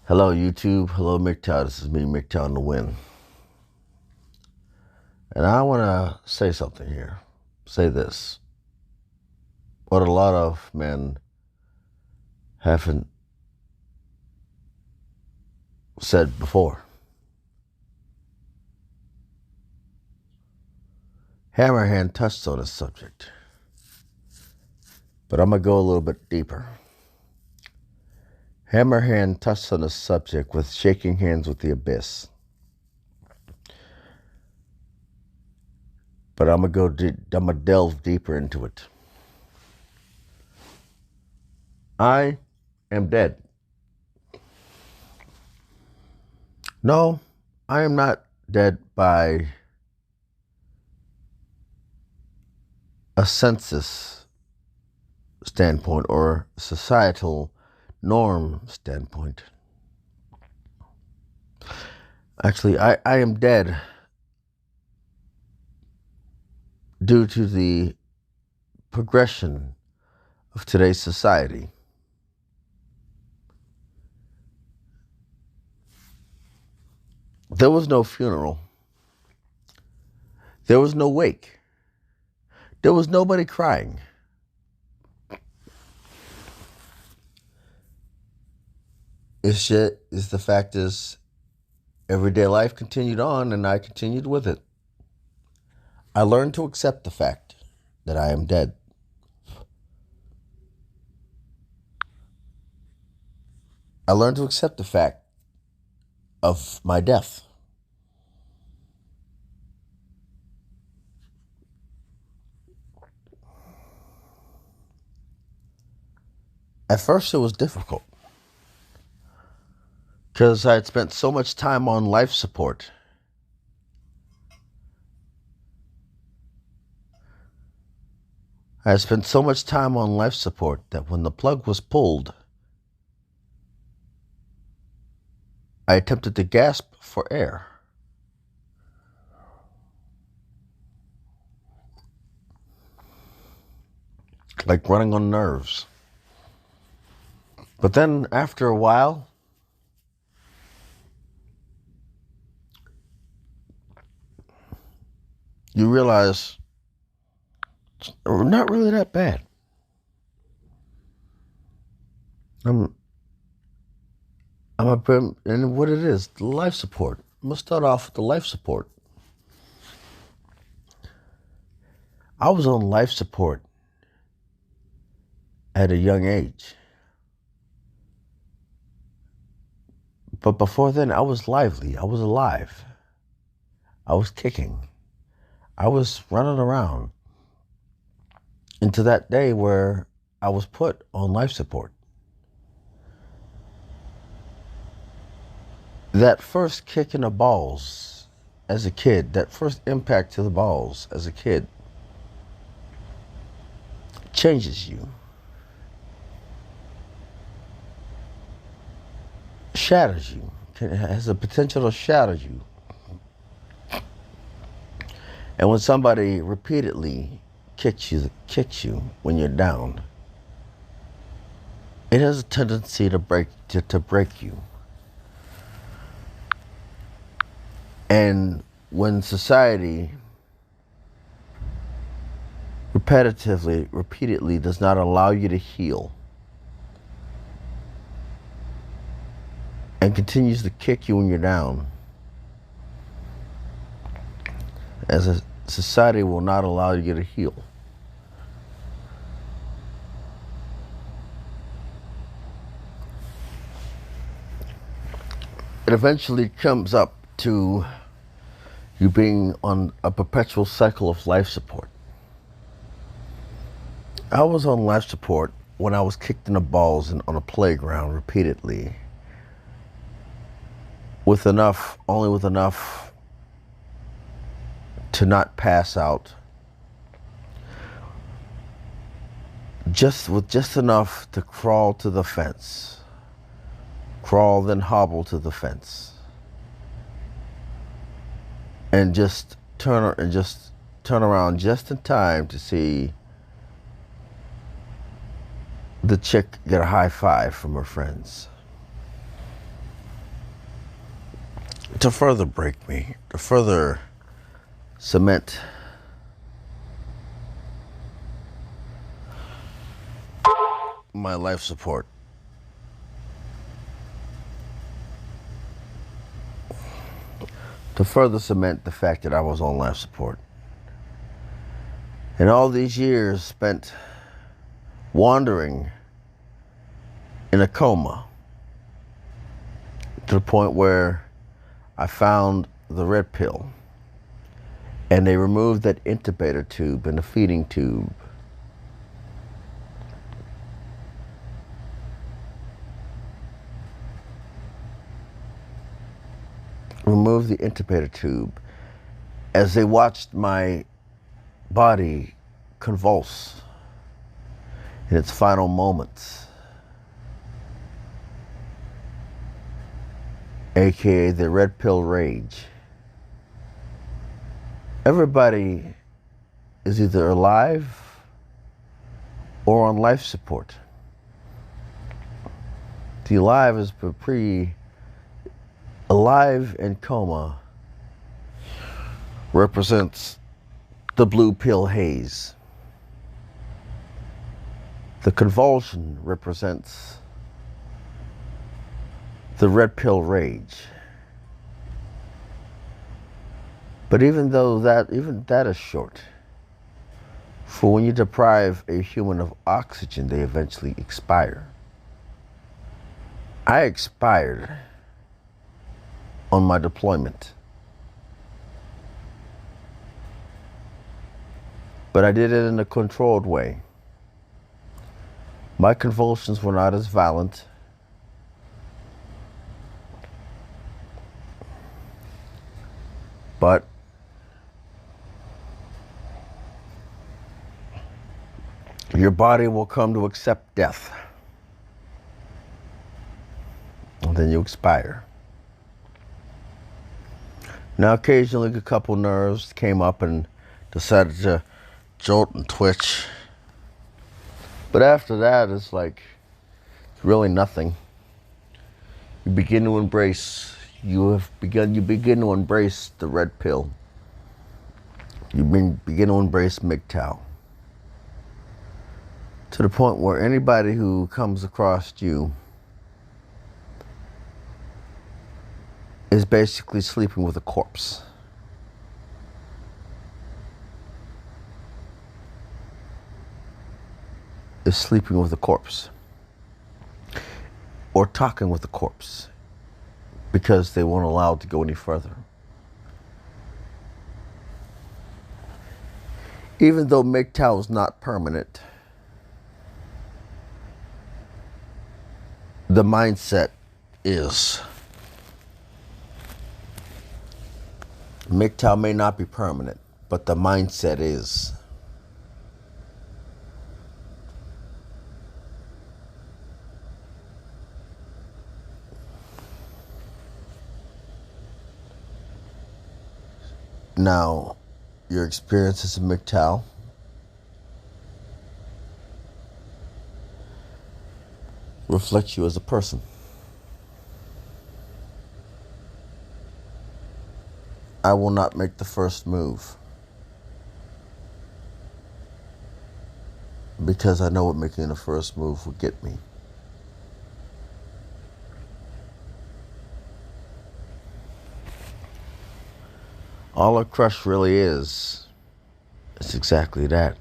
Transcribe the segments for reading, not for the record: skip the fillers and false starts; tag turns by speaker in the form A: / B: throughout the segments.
A: Hello, YouTube. Hello, MGTOW. This is me, MGTOW in the Win. And I want to say something here. Say this. What a lot of men haven't said before. Hammerhand touched on this subject, but I'm going to go a little bit deeper. Hammerhand touched on this subject with shaking hands with the abyss. But I'm going to delve deeper into it. I am dead. No, I am not dead by a census standpoint or societal norm standpoint. Actually, I am dead due to the progression of today's society. There was no funeral. There was no wake. There was nobody crying. The fact is, everyday life continued on and I continued with it. I learned to accept the fact that I am dead. I learned to accept the fact of my death. At first it was difficult because I had spent so much time on life support. I had spent so much time on life support that when the plug was pulled, I attempted to gasp for air. Like running on nerves. But then after a while, you realize it's not really that bad. And what it is, the life support. I'm going to start off with the life support. I was on life support at a young age. But before then, I was lively. I was alive. I was kicking. I was running around into that day where I was put on life support. That first kick in the balls as a kid, that first impact to the balls as a kid, changes you. Shatters you. Has the potential to shatter you. And when somebody repeatedly kicks you when you're down, it has a tendency to break you. And when society repeatedly does not allow you to heal and continues to kick you when you're down, as a society will not allow you to heal. It eventually comes up to you being on a perpetual cycle of life support. I was on life support when I was kicked in the balls on a playground repeatedly, only with enough to not pass out, just enough to crawl to the fence, crawl then hobble to the fence, and just turn around just in time to see the chick get a high five from her friends. to further break me, to further cement my life support. To further cement the fact that I was on life support. And all these years spent wandering in a coma to the point where I found the red pill and they removed that intubator tube and the feeding tube. Removed the intubator tube as they watched my body convulse in its final moments, aka the red pill rage. Everybody is either alive or on life support. The alive is alive and coma represents the blue pill haze. The convulsion represents the red pill rage. But even that is short. For when you deprive a human of oxygen, they eventually expire. I expired on my deployment. But I did it in a controlled way. My convulsions were not as violent. But your body will come to accept death. And then you expire. Now occasionally a couple nerves came up and decided to jolt and twitch. But after that, it's like really nothing. You begin to embrace to embrace the red pill. You begin to embrace MGTOW. To the point where anybody who comes across you is basically sleeping with a corpse. Is sleeping with a corpse. Or talking with a corpse. Because they weren't allowed to go any further. Even though MGTOW is not permanent, the mindset is. MGTOW may not be permanent, but the mindset is. Now, your experiences in MGTOW reflect you as a person. I will not make the first move because I know what making the first move will get me. All a crush really is exactly that.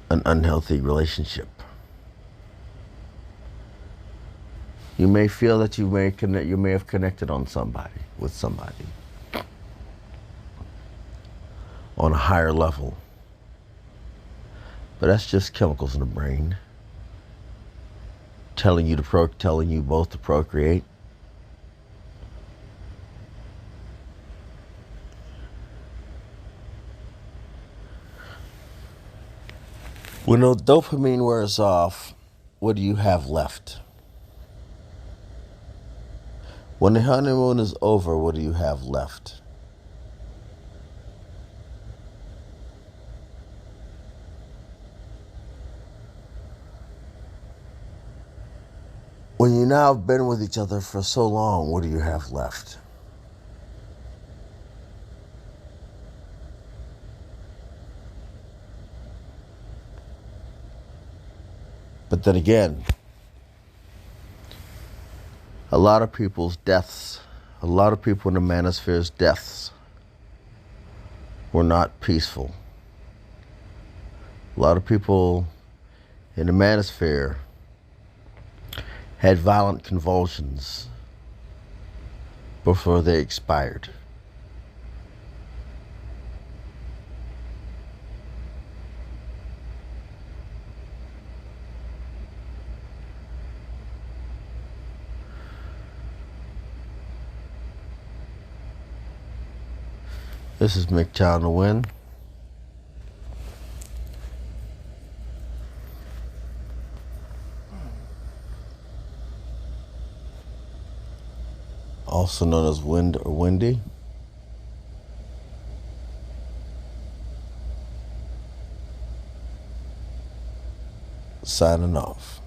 A: An unhealthy relationship. You may feel that you may have connected with somebody on a higher level. But that's just chemicals in the brain telling you both to procreate. When the dopamine wears off, what do you have left? When the honeymoon is over, what do you have left? When you now have been with each other for so long, what do you have left? But then again, a lot of people's deaths, a lot of people in the manosphere's deaths were not peaceful. A lot of people in the manosphere had violent convulsions before they expired. This is Mick Chow to Win. Also known as Wind or Windy. Signing off.